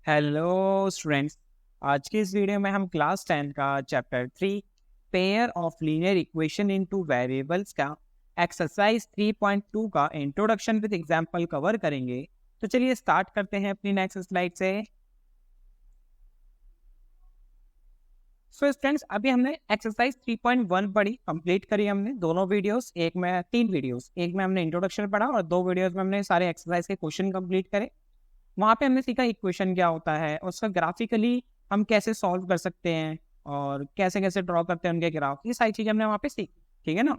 Hello students. आज की इस वीडियो में हम क्लास 10 का chapter 3 pair of linear equation into variables का एक्सरसाइज 3.2 का इंट्रोडक्शन विद एग्जांपल कवर करेंगे। तो चलिए स्टार्ट करते हैं अपनी नेक्स्ट स्लाइड से। सो स्टूडेंट्स, अभी हमने एक्सरसाइज 3.1 पढ़ी, कंप्लीट करी हमने दोनों वीडियोस। तीन वीडियोस, एक में हमने इंट्रोडक्शन पढ़ा और दो वीडियोस में हमने सारे एक्सरसाइज के क्वेश्चन कंप्लीट करे। वहाँ पे हमने सीखा इक्वेशन क्या होता है, उसका ग्राफिकली हम कैसे सॉल्व कर सकते हैं और कैसे कैसे ड्रॉ करते हैं उनके ग्राफ, ये सारी चीजें हमने वहाँ पे सीखी। ठीक है ना।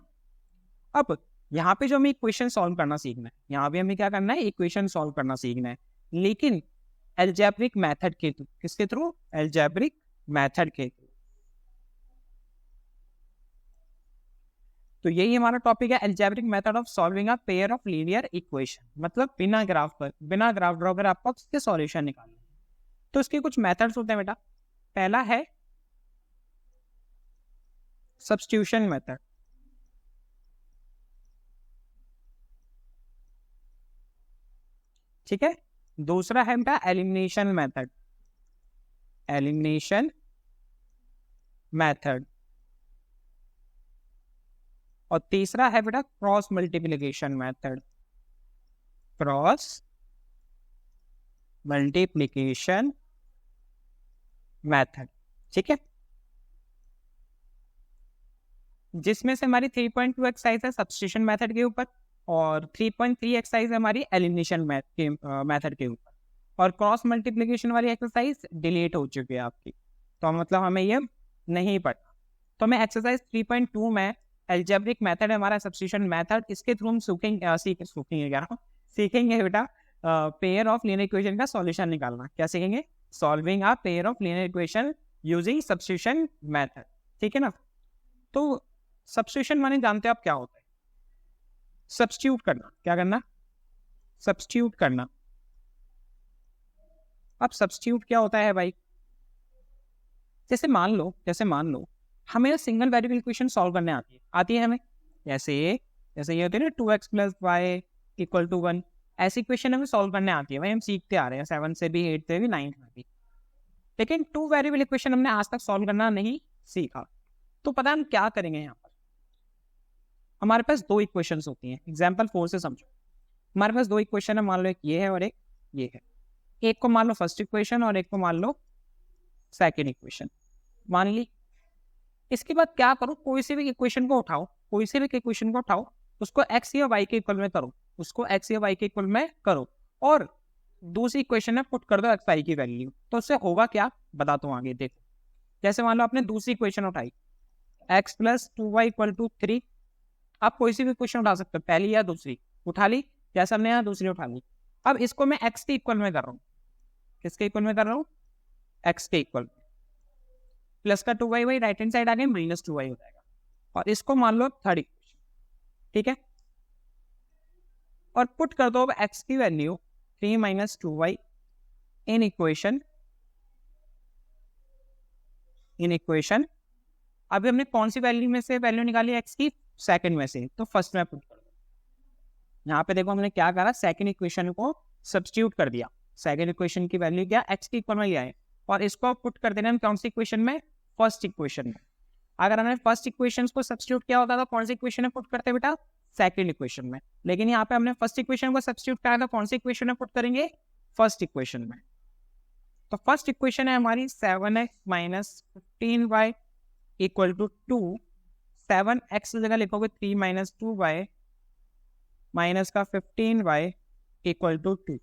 अब यहाँ पे जो हमें इक्वेशन सॉल्व करना सीखना है, यहाँ पे हमें क्या करना है, इक्वेशन सॉल्व करना सीखना है, लेकिन एल्जेब्रिक मेथड के थ्रू। किसके थ्रू? एल्जेब्रिक मेथड के थ्रू। तो यही हमारा टॉपिक है, algebraic method of solving a pair of linear equation. मतलब बिना ग्राफ ड्रॉ कर आपको इसके सॉल्यूशन निकालना है। तो इसके कुछ मेथड्स होते हैं बेटा। पहला है सब्स्टिट्यूशन मेथड, ठीक है। दूसरा है बेटा एलिमिनेशन मेथड, और तीसरा है बेटा क्रॉस मल्टीप्लिकेशन मेथड, ठीक है। जिसमें से हमारी 3.2 एक्सरसाइज है सब्स्टिट्यूशन मेथड के ऊपर, और 3.3 एक्सरसाइज है हमारी एलिमिनेशन मेथड के ऊपर, और क्रॉस मल्टीप्लिकेशन वाली एक्सरसाइज डिलीट हो चुकी है आपकी, तो मतलब हमें ये नहीं पढ़ना। तो हमें एक्सरसाइज 3.2 में एल्जेब्रिक मेथड है हमारा सब्स्टिट्यूशन मेथड, इसके थ्रू हम सीखेंगे बेटा पेयर ऑफ लीनियर इक्वेशन का सॉल्यूशन निकालना। क्या सीखेंगे? Solving a pair of linear equation using substitution method. ठीक है ना। तो सब्स्टिट्यूशन माने जानते हैं आप क्या होता है? सब्स्टिट्यूट करना। क्या करना? सब्स्टिट्यूट करना। अब सब्स्टिट्यूट क्या होता है भाई? जैसे मान लो हमें सिंगल वेरिएबल इक्वेशन सॉल्व करने आती है हमें। जैसे ये होती है ना 2x + y = 1, ऐसी इक्वेशन हमें सॉल्व करने आती है भाई। हम सीखते आ रहे हैं 7 से भी, 8 से भी, 9 में भी। लेकिन 2 वेरिएबल इक्वेशन हमने आज तक सॉल्व करना नहीं सीखा। तो पता है हम क्या करेंगे? यहाँ पर हमारे पास दो इक्वेशंस होती हैं। एग्जाम्पल 4 से समझो। हमारे पास दो इक्वेशन है, मान लो एक ये है और एक ये है। एक को मान लो फर्स्ट इक्वेशन और एक को मान लो सेकेंड इक्वेशन, मान ली। इसके बाद क्या करो, कोई से भी इक्वेशन को उठाओ, उसको x या y के इक्वल में करो, और दूसरी इक्वेशन में पुट कर दो x y की वैल्यू। तो उससे होगा क्या, बताता हूँ आगे। देखो, जैसे मान लो आपने दूसरी इक्वेशन उठाई, x + 2y = 3। आप कोई सी भी इक्वेशन उठा सकते हो, पहली या दूसरी उठा ली, जैसे हमने यहाँ दूसरी उठा ली। अब इसको मैं x के इक्वल में कर रहा हूँ। किसके इक्वल में कर रहा हूँ? x के इक्वल। प्लस का 2y राइट हैंड साइड आ गया, -2y हो जाएगा। और इसको मान लो थर्ड इक्वेशन, ठीक है। और पुट कर दो अब x की वैल्यू 3 - 2y इन इक्वेशन। अभी हमने कौन सी वैल्यू में से वैल्यू निकाली x की? सेकंड में से, तो फर्स्ट में पुट कर दो। यहाँ पे देखो हमने क्या करा, सेकंड इक्वेशन को सब्स्टिट्यूट कर दिया। सेकंड इक्वेशन की वैल्यू क्या? x के इक्वल में लिया है, और इसको पुट कर देना हम कौन सी इक्वेशन में? फर्स्ट इक्वेशन में। अगर हमने फर्स्ट इक्वेशन को सब्स्टिट्यूट किया होता तो कौन सी इक्वेशन में पुट करते बेटा? सेकंड इक्वेशन में। लेकिन यहाँ पे हमने फर्स्ट इक्वेशन को सब्स्टिट्यूट कराया, तो कौन सी इक्वेशन में पुट करेंगे? फर्स्ट इक्वेशन में। तो फर्स्ट इक्वेशन है हमारी 7x - 15y = 2। 7x की जगह लिखोगे 3 - 2y माइनस का 15y = 2।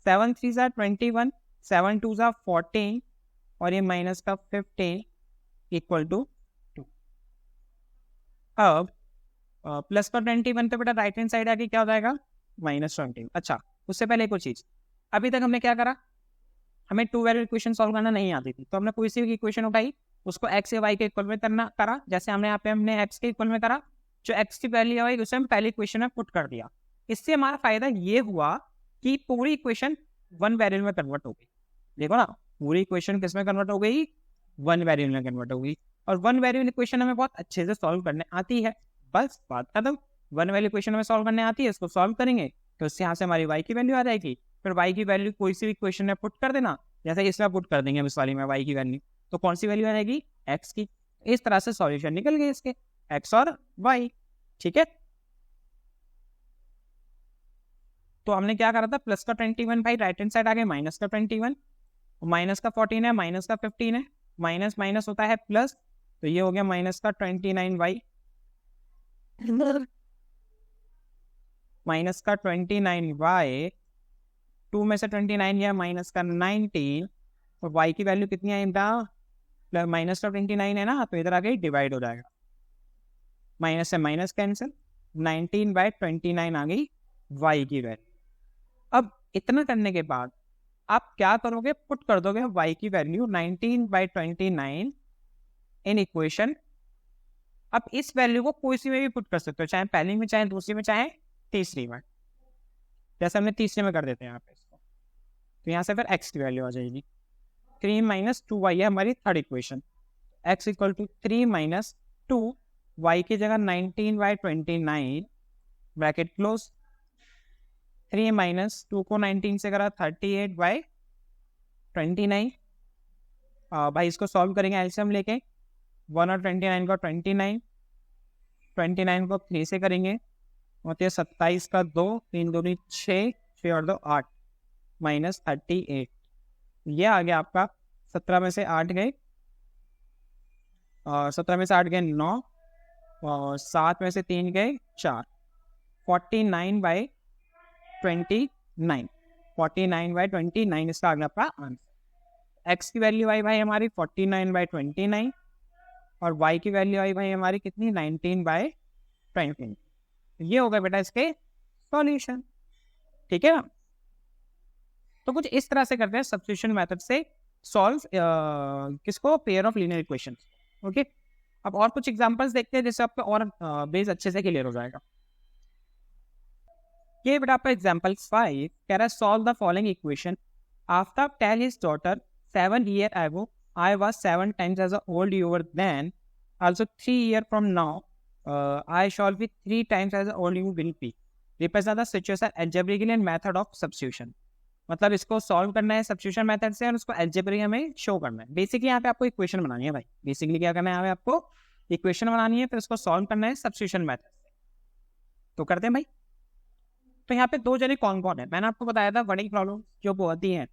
7 3 = 21, 7 2 = 14, और ये माइनस का 15 = 2। अब प्लस का 21 पे बेटा राइट हैंड साइड आके क्या हो जाएगा? -20। अच्छा, उससे पहले कोई चीज, अभी तक हमने क्या करा, हमें 2 वेरिएबल इक्वेशन सॉल्व करना नहीं आती थी, तो हमने कोई सी भी इक्वेशन उठाई, उसको x या y के इक्वल में करा। जैसे हमने यहाँ पे हमने x के इक्वल में करा, जो x की वैल्यू आई उसे हम पहली इक्वेशन में पुट कर दिया। इससे हमारा फायदा ये हुआ कि पूरी इक्वेशन 1 वेरिएबल में कन्वर्ट हो गई। देखो ना, पूरी इक्वेशन किस में कन्वर्ट हो गई? 1 वेरिएबल में कन्वर्ट हो गई। और 1 वेरिएबल इक्वेशन हमें बहुत अच्छे से सॉल्व करने आती है। बस बात खत्म। 1 वेरिएबल इक्वेशन हमें सॉल्व करने आती है, इसको सॉल्व करेंगे तो इससे यहाँ से हमारी y की वैल्यू आ जाएगी। फिर y की वैल्यू कोई सी भी इक्वेशन में पुट कर देना, जैसे इसमें पुट कर देंगे हम इस वाली में y की वैल्यू, तो कौन सी वैल्यू आएगी, x की। इस तरह से सॉल्यूशन निकल गए इसके, x और y। ठीक है, तो हमने क्या करा था, प्लस का 21 भाई राइट हैंड साइड आ गया, माइनस का 21, माइनस का 14 है, माइनस का 15 है, माइनस माइनस होता है प्लस, तो ये हो गया माइनस का 29y, माइनस का 29y, 2 में से 29 या माइनस का 19, और y की वैल्यू कितनी आई बेटा, माइनस का 29 है ना, तो इधर आके डिवाइड हो जाएगा, माइनस से माइनस कैंसिल, 19/29 आ गई y की वैल्यू। अब इतना करने के बाद आप क्या करोगे, पुट कर दोगे y की वैल्यू 19/29 इन इक्वेशन। अब इस वैल्यू को कोई सी में भी पुट कर सकते हो, चाहे पहली में, चाहे दूसरी में, चाहे तीसरी में। जैसे हमने तीसरे में कर देते हैं यहाँ पे इसको, तो यहाँ से फिर x की वैल्यू आ जाएगी 3 - 2y है हमारी थर्ड इक्वेशन। x = 3 - 2, y की जगह 19/29 ब्रैकेट क्लोज, 3 - 2 को 19 से करा 38/29। भाई इसको सॉल्व करेंगे एलसीएम लेके, 1 और 29 का 29, 29 को 3 से करेंगे, होते 27 का 2, 3 दूनी 6, 6 और 2 8, -38। ये आ गया आपका 17 में से 8 गए, और 17 में से 8 गए 9, और 7 में से 3 गए 4, 49/29, 49/29 इसका आ गया आपका आंसर। x की वैल्यू आई भाई हमारी 49/29, और y की वैल्यू आई भाई हमारी कितनी, 19/29। ये हो गया बेटा इसके सॉल्यूशन। ठीक है ना, तो कुछ इस तरह से करते हैं सब्स्टिट्यूशन मेथड से सॉल्व किसको, pair of linear equation. Okay, अब और कुछ एग्जांपल्स देखते हैं जिससे आपका और बेस अच्छे से क्लियर हो जाएगा। ये बेटा आपका एग्जांपल 5 कह रहा है, solve the following equation. After tell his daughter 7 years ago I was 7 times as old you were then, also 3 years from now I shall be 3 times as old you will be. Represent the situation algebraically and method of substitution. मतलब इसको solve करना है substitution method से, और उसको algebraic हमें show करना है। बेसिकली यहाँ पे आपको इक्वेशन बनानी है भाई, बेसिकली क्या करना है यहाँ पे आपको इक्वेशन बनानी है, फिर उसको सॉल्व करना है सब्स्टिट्यूशन मेथड से। तो करते हैं भाई। तो यहाँ पे दो जने कौन कौन है, मैंने आपको बताया था वर्डिंग प्रॉब्लम जो होती है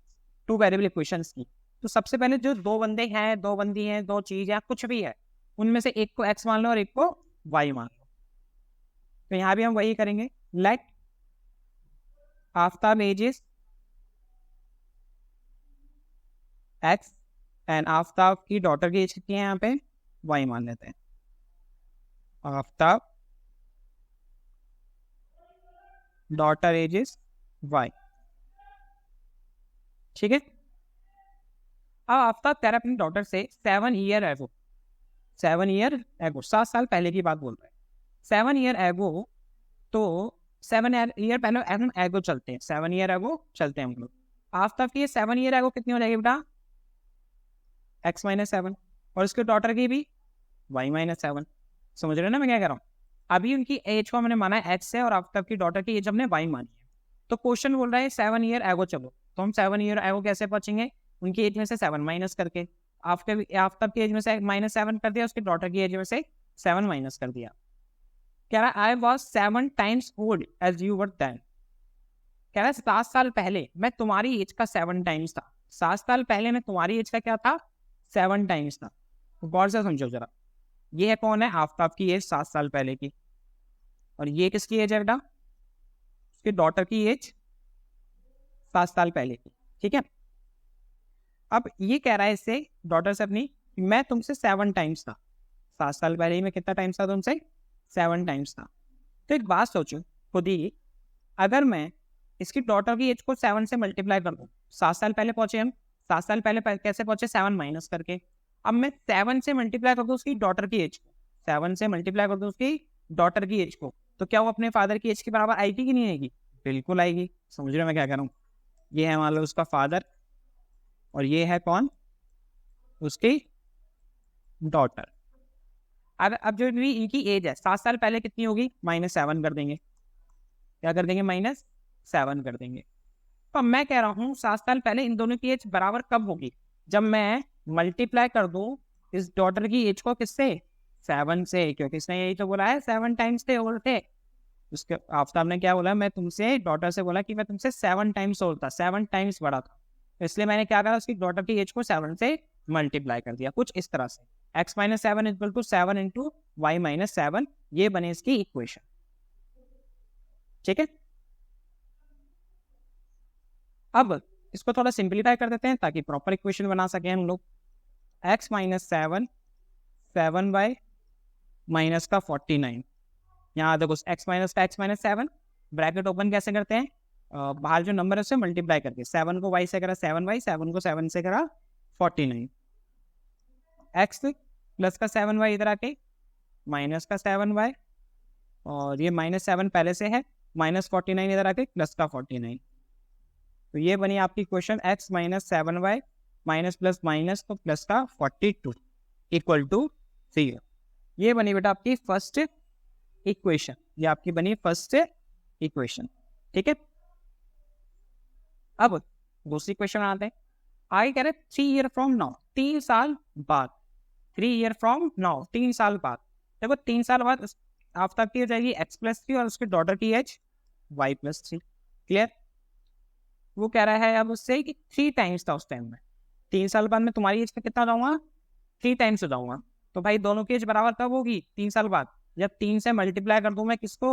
2 वेरिएबल इक्वेशंस की। तो सबसे पहले जो 2 बंदे हैं, 2 बंदी हैं, 2 चीज है, कुछ भी है, उनमें से एक को x मान लो और एक को y मान लो। तो यहाँ भी हम वही करेंगे, let Aftab ages x and Aftab की डॉटर की एज कितनी है, यहाँ पे y मान लेते हैं। आफ्ताब डॉटर एजेस y, ठीक है। अब आफ्ताब कह रहा है अपनी डॉटर से 7 years ago, 7 years ago 7 साल पहले की बात बोल रहे हैं, 7 years ago। तो 7 years पहले हम एगो चलते हैं, 7 years ago चलते हैं हम लोग। आफ्ताब की 7 years ago कितनी हो जाएगी बेटा, x - 7, और उसके डॉटर की भी y - 7। समझ रहे हो ना मैं क्या कह रहा हूँ। अभी उनकी एज को हमने माना है x है, और आफ्ताब की डॉटर की एज हमने y मानी है। तो क्वेश्चन बोल रहा है 7 years ago चलो, तो हम 7 years ago कैसे पहुंचेंगे, उनकी एज में से 7 माइनस करके, आफ्ताब की एज में से -7 कर दिया, उसकी डॉटर की एज में से 7 माइनस कर दिया। कह रहा है I was 7 times old as you were then। कह रहा है 7 साल पहले मैं तुम्हारी एज का 7 टाइम्स था, 7 साल पहले मैं तुम्हारी एज का क्या था, 7 टाइम्स था। तो गौर से समझो जरा, ये है कौन है, आफ्ताब की एज 7 साल पहले की, और ये किसकी एज है बेटा, उसकी डॉटर की एज 7 साल पहले की। ठीक है, अब ये कह रहा है इससे डॉटर से अपनी, मैं तुमसे 7 टाइम्स था, 7 साल पहले ही मैं कितना टाइम्स था तुमसे, 7 टाइम्स था। तो एक बात सोचो खुद ही, अगर मैं इसकी डॉटर की एज को 7 से मल्टीप्लाई कर दूं, 7 साल पहले पहुंचे हम, 7 साल पहले कैसे पहुंचे, 7 माइनस करके। अब मैं 7 से मल्टीप्लाई कर दूं उसकी डॉटर की एज को, 7 से मल्टीप्लाई कर दूं उसकी डॉटर की एज को, तो क्या वो अपने फादर की एज के बराबर आएगी कि नहीं आएगी, बिल्कुल आएगी। समझ रहे हो मैं क्या कह रहा हूँ। ये है मान लो उसका फादर, और ये है कौन, उसकी डॉटर। अब जो भी इनकी एज है 7 साल पहले कितनी होगी, -7 कर देंगे, क्या कर देंगे, -7 कर देंगे। तो अब मैं कह रहा हूँ 7 साल पहले इन दोनों की एज बराबर कब होगी? जब मैं मल्टीप्लाई कर दूं इस डॉटर की एज को किससे? 7 से, क्योंकि इसने यही तो बोला है 7 टाइम्स थे ओल्ड थे। उसके आफ्ताब ने क्या बोला, मैं तुमसे डॉटर से बोला कि मैं तुमसे 7 टाइम्स ओल्ड था, 7 टाइम्स बड़ा था, इसलिए मैंने क्या करा, उसकी डॉटर की एज को 7 से मल्टीप्लाई कर दिया, कुछ इस तरह से। x minus 7 equal to 7 into y minus 7, ये बने इसकी इक्वेशन। ठीक है, अब इसको थोड़ा सिंप्लीफाई कर देते हैं ताकि प्रॉपर इक्वेशन बना सके हम लोग। x माइनस 7, 7 बाई माइनस का 49, यहाँ देखो x माइनस का x माइनस 7, ब्रैकेट ओपन कैसे करते हैं, बाहर जो नंबर है उससे मल्टीप्लाई करके, 7 को y से करा 7y, 7 को 7 से करा 49, x प्लस का 7y इधर आके माइनस का 7y, और ये माइनस 7 पहले से है, माइनस 49 इधर आके प्लस का 49, तो ये बनी आपकी question x minus 7y minus plus minus तो प्लस का 42 इक्वल टू 0। ये बनी बेटा आपकी फर्स्ट इक्वेशन, ये आपकी बनी फर्स्ट इक्वेशन। ठीक है, अब दूसरी क्वेश्चन आते हैं। आगे कह रहे 3 ईयर फ्रॉम नाउ, 3 साल बाद, 3 ईयर फ्रॉम नाउ 3 साल बाद। देखो 3 साल बाद आफ्ताब की हो जाएगी x प्लस 3 और उसके डॉटर की एज y प्लस 3। क्लियर, वो कह रहा है अब उससे कि 3 टाइम्स था उस टाइम में, 3 साल बाद में तुम्हारी एज पे कितना जाऊंगा, 3 टाइम्स हो जाऊंगा। तो भाई दोनों की एज बराबर कब होगी, 3 साल बाद, जब 3 से मल्टीप्लाई कर दूं मैं किसको,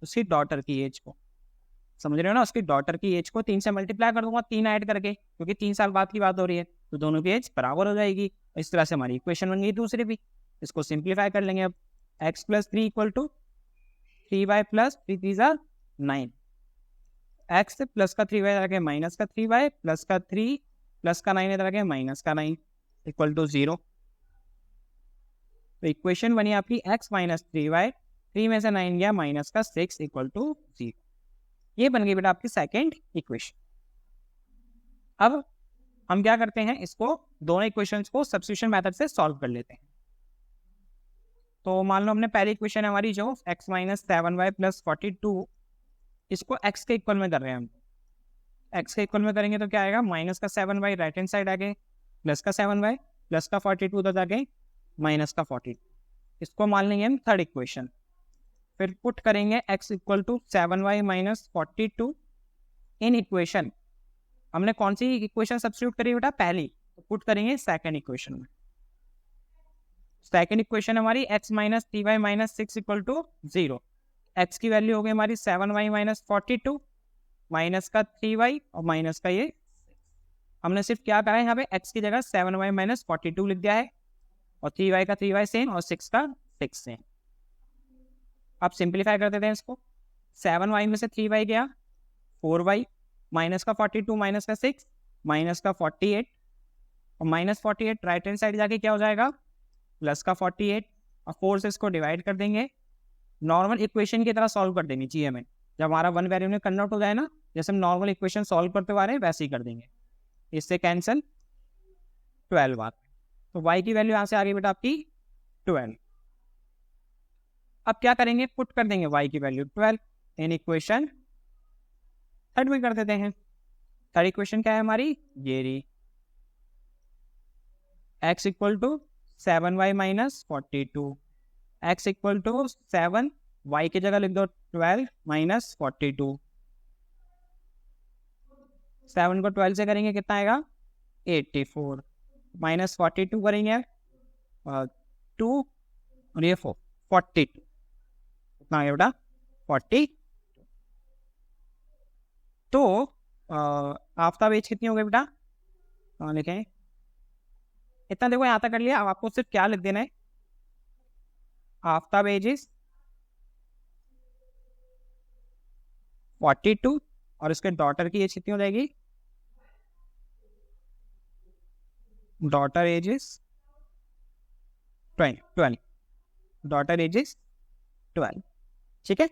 उसकी डॉटर की एज को। समझ रहे हो ना, उसकी डॉटर की एज को 3 से मल्टीप्लाई कर दूंगा 3 ऐड करके, क्योंकि 3 साल बाद की बात हो रही है, तो दोनों की एज बराबर हो जाएगी। इस तरह से हमारी इक्वेशन बन गई दूसरी भी। इसको सिंप्लीफाई कर लेंगे अब, x plus 3 equal to 3y plus 3 9, x plus का 3y रखे माइनस का 3y प्लस का 3 प्लस का 9 इधर रखे माइनस का 9 इक्वल टू 0। तो इक्वेशन बनी आपकी x माइनस 3y, 3 में से 9 गया माइनस का 6 इक्वल टू 0। ये बन गई बेटा आपकी सेकेंड इक्वेशन। अब हम क्या करते हैं, इसको दोनों इक्वेशंस को सब्स्टिट्यूशन मेथड से सॉल्व कर लेते हैं। तो मान लो हमने पहली इक्वेशन हमारी जो x माइनस 7y प्लस 42, इसको x के इक्वल में कर रहे हैं हम। x के इक्वल में करेंगे तो क्या आएगा, माइनस का 7y राइट हैंड साइड आगे, प्लस का 7y प्लस का 42 उधर जाके माइनस का 42। इसको मान लेंगे हम थर्ड इक्वेशन, फिर पुट करेंगे x equal to 7y minus 42 in equation. हमने कौन सी इक्वेशन सब्स्टिट्यूट करी बेटा, पहली, तो पुट करेंगे सेकंड इक्वेशन में। सेकंड इक्वेशन हमारी x minus 3y minus 6 equal to 0। x की वैल्यू हो गई हमारी 7y माइनस 42 माइनस का 3y और माइनस का ये, हमने सिर्फ क्या करा है यहाँ पे x की जगह 7y माइनस 42 लिख दिया है, और 3y का 3y सेम और 6 का 6 सेम। अब सिंप्लीफाई कर देते हैं इसको, 7y में से 3y गया 4y माइनस का 42 माइनस का 6 माइनस का 48, और माइनस 48 राइट हैंड साइड जाके क्या हो जाएगा, प्लस का 48, और 4 से इसको डिवाइड कर देंगे, नॉर्मल इक्वेशन की तरह सॉल्व कर देंगे जी हमें। जब हमारा वन वैल्यू में कन्वर्ट हो जाए ना, जैसे हम नॉर्मल इक्वेशन सॉल्व करते हुए आ रहे हैं वैसे ही कर देंगे। इससे कैंसिल 12 बात, तो y की वैल्यू यहाँ से आ गई बेटा आपकी 12। अब क्या करेंगे, पुट कर देंगे y की वैल्यू 12 इन इक्वेशन थर्ड में कर देते हैं। थर्ड इक्वेशन क्या है हमारी, ये रही, x equal to 7y minus 42, x equal to 7, y की जगह लिख दो 12 माइनस 42, 7 को 12 से करेंगे कितना आएगा 84, माइनस 42 करेंगे 2 और ये 4, 42 कितना आएगा बेटा 40। तो आफ्ताब एज कितनी हो गई बेटा, लिखें इतना, देखो यहाँ तक कर लिया। अब आपको सिर्फ क्या लिख देना है, आफ्ताब एज इज 42 और इसके डॉटर की एज कितनी हो जाएगी, daughter age is 12, daughter age is 12। ठीक है,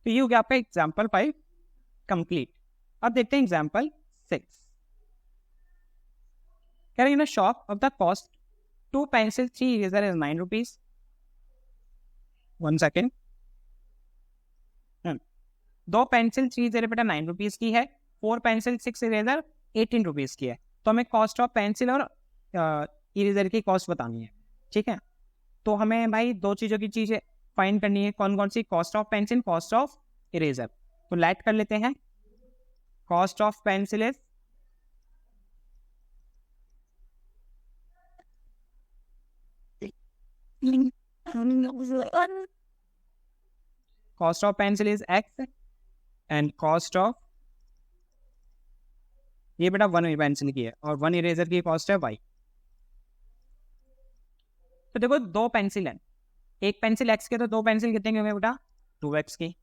तो ये हो गया आपका एग्जाम्पल 5 कंप्लीट। अब देखते हैं एग्जाम्पल 6। कह रहे हैं shop of the cost 2 pencil 3 eraser is 9 rupees. 1 second, 2 pencil 3 eraser बेटा 9 रुपीज़ की है, 4 पेंसिल 6 इरेजर 18 रुपीज़ की है। तो हमें कॉस्ट ऑफ पेंसिल और इरेजर की कॉस्ट बतानी है, ठीक है। तो हमें भाई 2 चीज़ों की चीज़ें फाइंड करनी है, कौन कौन सी, cost of pencil, cost of eraser. तो लेट कर लेते हैं, cost of pencil is cost of pencil is x and cost of, ये बेटा 1 पेंसिल की है और 1 इरेजर की कॉस्ट है y। तो देखो 2 पेंसिल है, एक पेंसिल x के, तो 2 पेंसिल कितने की हो गए बेटा 2x की।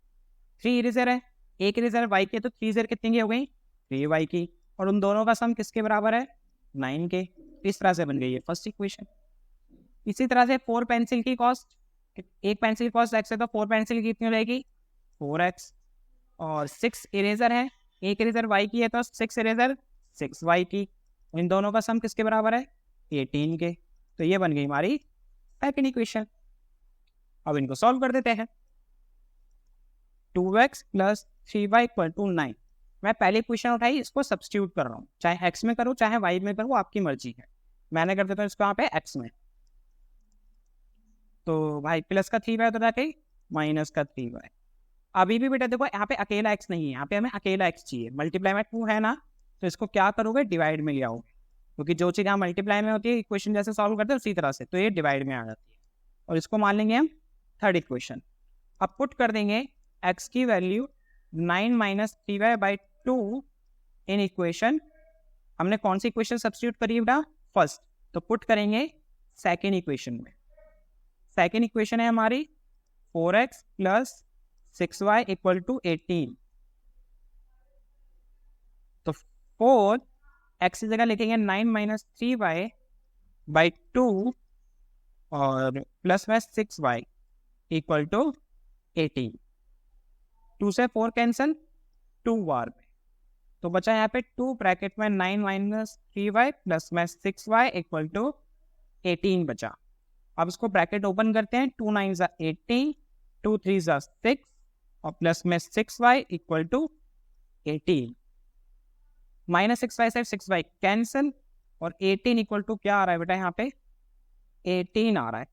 3 इरेजर है, एक इरेजर y के, तो 3 इरेजर कितने की हो गई 3y की, और उन दोनों का सम किसके बराबर है 9 के। इस तरह से बन गई है फर्स्ट इक्वेशन। इसी तरह से 4 पेंसिल की कॉस्ट, एक पेंसिल कॉस्ट x है तो 4 पेंसिल की कितनी रहेगी 4x, और 6 इरेजर है, एक इरेजर y की है तो 6 इरेजर 6y की, इन दोनों का सम किसके बराबर है 18 के। तो ये बन गई हमारी सेकंड इक्वेशन। अब इनको सॉल्व कर देते हैं। 2x plus 3y equal to 9। मैं पहली इक्वेशन उठाई, इसको सब्स्टिट्यूट कर रहा हूँ, चाहे x में करूँ चाहे y में करूँ, आपकी मर्जी है। मैंने कर देता हूँ इसको यहाँ पे x में, तो भाई प्लस का 3y होता था, माइनस का 3y। अभी भी बेटा देखो यहाँ पे अकेला x नहीं है, यहाँ पे हमें अकेला x चाहिए। मल्टीप्लाई में 2 है ना, तो इसको क्या करोगे डिवाइड में ले आओगे, क्योंकि जो चीज़ यहाँ मल्टीप्लाई में होती है इक्वेशन जैसे सॉल्व करते हैं उसी तरह से, तो ये डिवाइड में आ जाती है। और इसको मान लेंगे हम थर्ड इक्वेशन। अब पुट कर देंगे x की value 9 minus 3y by 2 in equation, हमने कौन सी इक्वेशन सब्स्टिट्यूट करी बेटा फर्स्ट, तो पुट करेंगे सेकेंड इक्वेशन में। सेकेंड इक्वेशन है हमारी 4x plus 6y equal to 18। तो 4 x की जगह लिखेंगे 9 माइनस 3y बाई 2 और प्लस में 6y इक्वल टू 18। 2 से 4 कैंसिल, 2 बार में, तो बचा यहाँ पे 2 ब्रैकेट में 9 माइनस 3y प्लस में 6y इक्वल टू 18 बचा। अब इसको ब्रैकेट ओपन करते हैं, 2 9 ज़ा 18, 2 3 ज़ा 6 और प्लस में 6y equal to 18। Minus 6y से 6y कैंसिल, और 18 इक्वल टू क्या आ रहा है बेटा यहाँ पे 18 आ रहा है।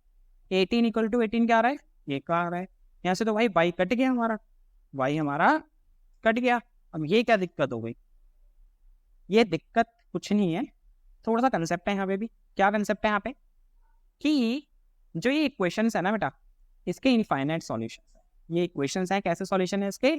18 इक्वल टू 18 क्या आ रहा है, ये क्या आ रहा है, यहाँ से तो भाई y कट गया हमारा, y हमारा कट गया। अब ये क्या दिक्कत हो गई, ये दिक्कत कुछ नहीं है, थोड़ा सा कंसेप्ट है यहाँ पे भी। क्या कंसेप्ट है यहाँ पे कि जो ये इक्वेशंस है ना बेटा, इसके इनफाइनाइट सॉल्यूशन है। ये इक्वेशंस हैं, कैसे सॉल्यूशन है इसके,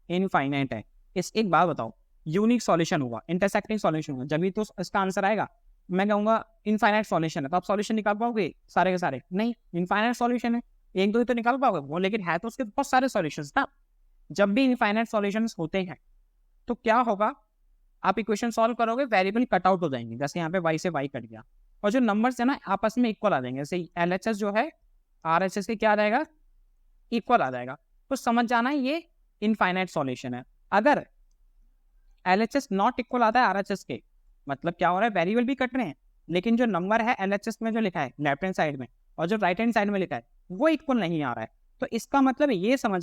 इनफाइनाइट है। इस एक बात बताओ, यूनिक सॉल्यूशन होगा, इंटरसेक्टिंग सॉल्यूशन होगा, जब भी तो इसका आंसर आएगा। मैं कहूँगा इनफाइनाइट सॉल्यूशन है, तो आप सॉल्यूशन निकाल पाओगे सारे के सारे, नहीं, इनफाइनाइट सॉल्यूशन है, एक दो ही तो निकाल पाओगे वो, लेकिन है तो उसके बहुत सारे सॉल्यूशंस ना। जब भी इनफाइनाइट सॉल्यूशंस होते हैं तो क्या होगा, आप इक्वेशन सॉल्व करोगे, वेरिएबल कट आउट हो जाएंगे, जैसे यहाँ पे y से y कट गया, और जो नंबर्स है ना आपस में इक्वल आ जाएंगे। जैसे LHS जो है RHS के क्या आ जाएगा, इक्वल आ जाएगा। तो समझ जाना ये इनफाइनाइट सॉल्यूशन है। अगर LHS नॉट इक्वल आता है RHS के, मतलब क्या हो रहा है, वेरिएबल भी कट रहे हैं, लेकिन जो नंबर है LHS में जो लिखा है लेफ्ट हैंड साइड में और जो राइट हैंड साइड में लिखा है वो इक्वल नहीं आ रहा है। तो इसका मतलब ये समझ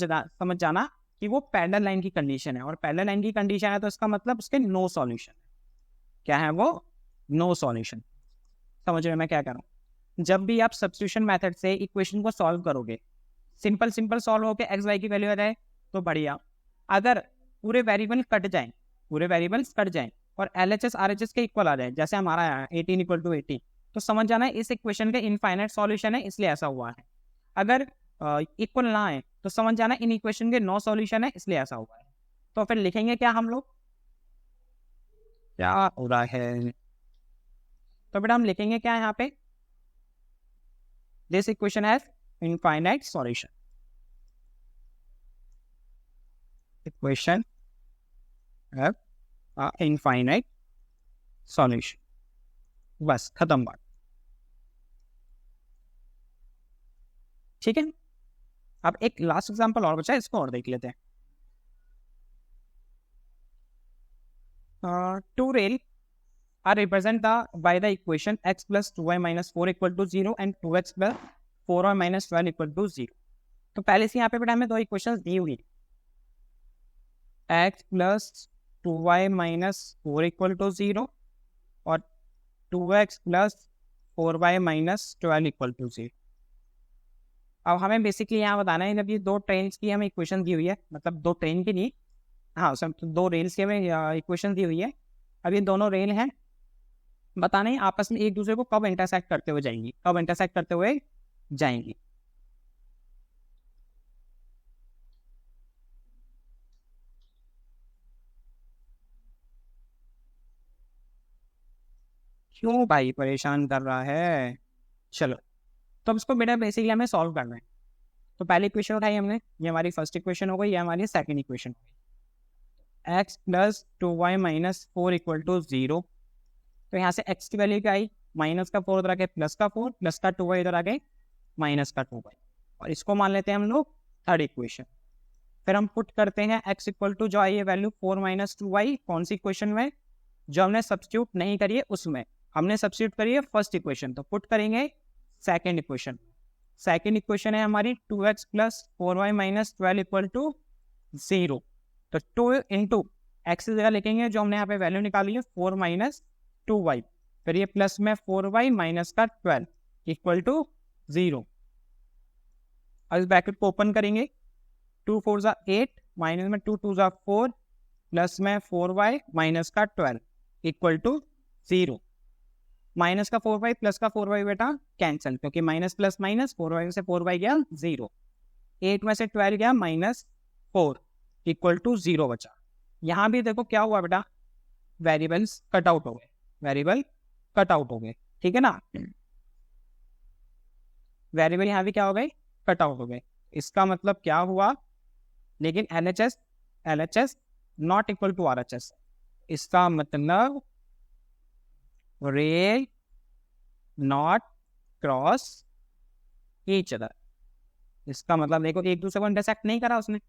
जाना कि वो पैरेलल लाइन की कंडीशन है, और पैरेलल लाइन की कंडीशन है तो इसका मतलब उसके नो सॉल्यूशन। क्या है वो, नो सॉल्यूशन। समझ रहे मैं क्या कर रहा हूँ। जब भी आप सब्स्टिट्यूशन मेथड से इक्वेशन को सॉल्व करोगे, सिंपल सॉल्व होकर एक्स वाई की वैल्यू आ जाए तो बढ़िया। अगर पूरे वेरिएबल कट जाएं, पूरे वेरिएबल्स कट जाएं और LHS RHS के इक्वल आ जाए, जैसे हमारा आया 18 इक्वल टू 18, तो समझ जाना है इस इक्वेशन का इनफाइनाइट सॉल्यूशन है, इसलिए ऐसा हुआ है। अगर इक्वल ना आए तो समझ जाना इन इक्वेशन के नो सॉल्यूशन है, इसलिए ऐसा हुआ है। तो फिर लिखेंगे क्या हम लोग, क्या हो रहा है, तो बेटा हम लिखेंगे क्या यहाँ पे, this equation has infinite solution, equation have infinite solution, बस खत्म बात। ठीक है, अब एक लास्ट एग्जांपल और बचा है, इसको और देख लेते हैं। Two rail are represented by the equation x plus 2y minus 4 equal to 0 and 2x plus 4y minus 12 equal to 0। तो पहले से यहाँ पे बेटा हमें दो इक्वेशंस दी हुई, x plus 2y minus 4 equal to 0 और 2x plus 4y minus 12 equal to 0। अब हमें बेसिकली यहाँ बताना है, जब ये दो ट्रेन्स की हमें इक्वेशन दी हुई है, मतलब दो ट्रेन की नहीं, हाँ सब दो रेल्स की हमें इक्वेशन दी हुई है। अब ये दोनों रेल हैं, बताना है आपस में एक दूसरे को कब इंटरसेक्ट करते हुए जाएंगी, कब इंटरसेक्ट करते हुए जाएंगी। क्यों भाई परेशान कर रहा है? चलो, तो अब इसको बेटा बेसिकली हमें सॉल्व करना है। तो पहली इक्वेशन उठाई हमने, ये हमारी फर्स्ट इक्वेशन हो गई, ये हमारी सेकंड इक्वेशन हो गई। x plus 2y minus 4 equal to 0। तो यहाँ से x की वैल्यू क्या आई, माइनस का 4 उधर आ गए, प्लस का 4, प्लस का 2y इधर आ गए, माइनस का 2y, और इसको मान लेते हैं हम लोग थर्ड इक्वेशन। फिर हम पुट करते हैं x इक्वल टू जो आई है वैल्यू 4 माइनस 2y, कौन सी इक्वेशन में, जो हमने सब्स्टिट्यूट नहीं करी है उसमें, हमने सब्स्टिट्यूट करी है फर्स्ट इक्वेशन, तो पुट करेंगे सेकेंड इक्वेशन। सेकेंड इक्वेशन है हमारी 2x plus 4y minus 12 equal to 0। तो 2 इंटू एक्स की जगह लिखेंगे जो हमने यहाँ पे वैल्यू निकाली है 4 माइनस 2y, फिर ये प्लस में 4y माइनस का 12 इक्वल टू 0। अब इस ब्रैकेट को ओपन करेंगे, 2 4 ज़ा 8 माइनस में 2 2 ज़ा 4 प्लस में 4y माइनस का 12 इक्वल टू 0। माइनस का 4y प्लस का 4y बेटा कैंसिल, क्योंकि माइनस प्लस माइनस 4y से 4y गया 0, 8 में से 12 गया माइनस 4 इक्वल टू 0 बचा। यहाँ भी देखो क्या हुआ बेटा, वेरिएबल्स कट आउट हो गए, वेरिएबल कट आउट हो गए, ठीक है ना, वेरिएबल यहाँ भी क्या हो गए, कट आउट हो गए। इसका मतलब क्या हुआ, लेकिन LHS not equal to RHS, इसका मतलब रे नॉट क्रॉस ईच अदर। इसका मतलब देखो एक दूसरे को इंटरसेक्ट नहीं करा उसने,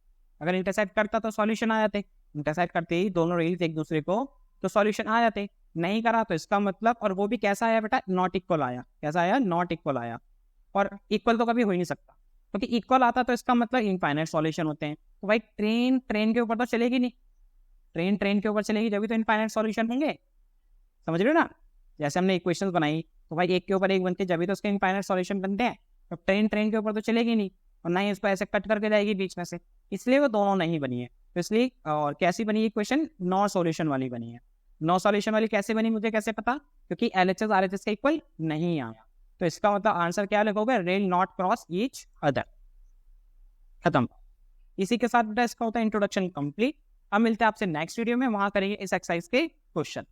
अगर इंटरसेक्ट करता तो सॉल्यूशन आ जाते, इंटरसेक्ट करते ही दोनों रेल्स एक दूसरे को तो सॉल्यूशन आ जाते, नहीं करा तो इसका मतलब, और वो भी कैसा आया बेटा, नॉट इक्वल आया, कैसा आया, नॉट इक्वल आया, और इक्वल तो कभी हो ही नहीं सकता, क्योंकि इक्वल आता तो इसका मतलब इनफाइनाइट सॉल्यूशन होते हैं। तो भाई ट्रेन के ऊपर तो चलेगी नहीं, ट्रेन के ऊपर चलेगी जब भी तो इनफाइनाइट सॉल्यूशन होंगे, समझ रहे हो ना। जैसे हमने इक्वेशंस बनाई तो भाई एक के ऊपर एक बनते जब भी तो उसके इनफाइनाइट सॉल्यूशन बनते हैं, तो ट्रेन के ऊपर तो चलेगी नहीं, और ना ही इसको ऐसे कट करके जाएगी बीच में से, इसलिए वो दोनों नहीं बनी है। तो इसलिए और कैसी बनी इक्वेशन, नो सॉल्यूशन वाली बनी है। नो सॉल्यूशन वाली कैसे बनी मुझे कैसे पता, क्योंकि LHS RHS का इक्वल नहीं आया, तो इसका मतलब आंसर क्या लिखोगे, rail not cross each other, खत्म। इसी के साथ बेटा इसका होता है इंट्रोडक्शन कंप्लीट। अब मिलते हैं आपसे नेक्स्ट वीडियो में, वहां करेंगे इस एक्सरसाइज के क्वेश्चन।